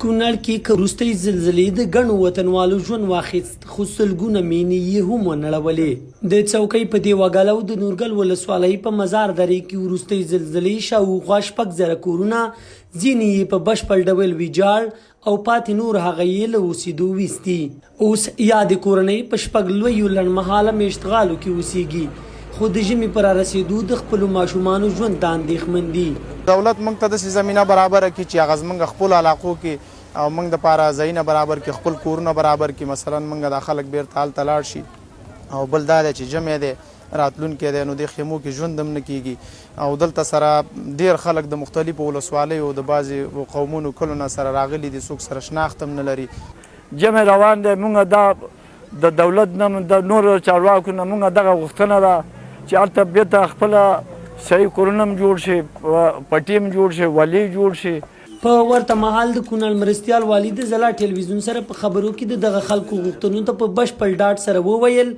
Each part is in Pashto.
کونړ کې وروستۍ زلزلې د ګڼو وطنوالو ژوند واخیست، خو سلګونه مینې یې هم ونړولې. د څوکۍ په دیوه د نورګل ولسوالۍ په مزار درې کې وروستۍ زلزلې شاوخوا 6,000 کورونه، ځینې یې په بشپړ ډول ویجاړ او پاتې نور هغه یې له اوسېدو ویستي. اوس یادې کورنۍ په 6 لویو لنډمهاله مېشتغالو کې اوسېږي، خو د ژمي پر رسېدو د خپلو ماشومانو ژوند ته اندېښمن دي. دولت موږ ته داسې زمینه برابره کړي چې هغه زموږ خپلو علاقو کې او موږ دپاره ځایونه برابر کړي، خپل کورونه برابر کړي. مثلا موږ دا خلک بیرته هلته لاړ شي، او بل دا دی چې جمع دی راتلونکی دی، نو د خیمو کې ژوند هم نه کیږي. او دلته سره ډېر خلک د مختلفو ولسوالیو د بعضې قومونو کلو نه سره راغلي دي، څوک سره شناخت هم نه لري. جمع روان دی. موږ دا د دولت نه د نورو چارواکو نه موږ دغه غوښتنه ده چې هلته بیرته خپله صحیح کورونه هم جوړ شي، پټي هم جوړ شي، والي جوړ شي. په ورته مهال د کونړ مرستیال والي د ځلا ټلویزیون سره په خبرو کې د دغه خلکو غوښتنو ته په بشپړ ډاډ سره وویل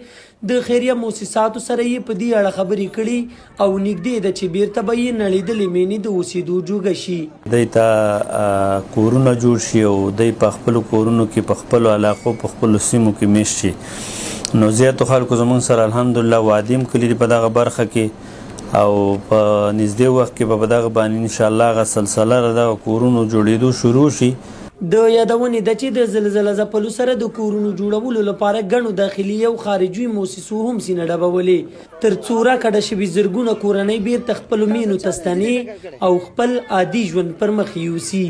د خیریه مؤسساتو سره یې په دې اړه خبرې کړي او نږدې ده چې بیرته به یې نړېدلې مینې د اوسېدو جوګه شي. دوی ته کورونه جوړ شي او دوی په خپلو کورونو کې په خپلو علاقو په خپلو سیمو کې میشت شي. نو زیاتو خلکو زموږ سره الحمدلله وعدې هم کړي دي په دغه برخه کې، او په نږدې وخت کې به په دغه باندې انشاءالله هغه سلسله د دغه کورونو جوړېدو شروع شي. د یادونې ده چې د زلزله ځپلو سره د کورونو جوړولو لپاره ګڼو داخلي او خارجي موسسو هم سینه ډبولې، تر څو راکډه شوي زرګونه کورنۍ بیرته خپلو مینو ته ستنې او خپل عادي ژوند پر مخ یوسي.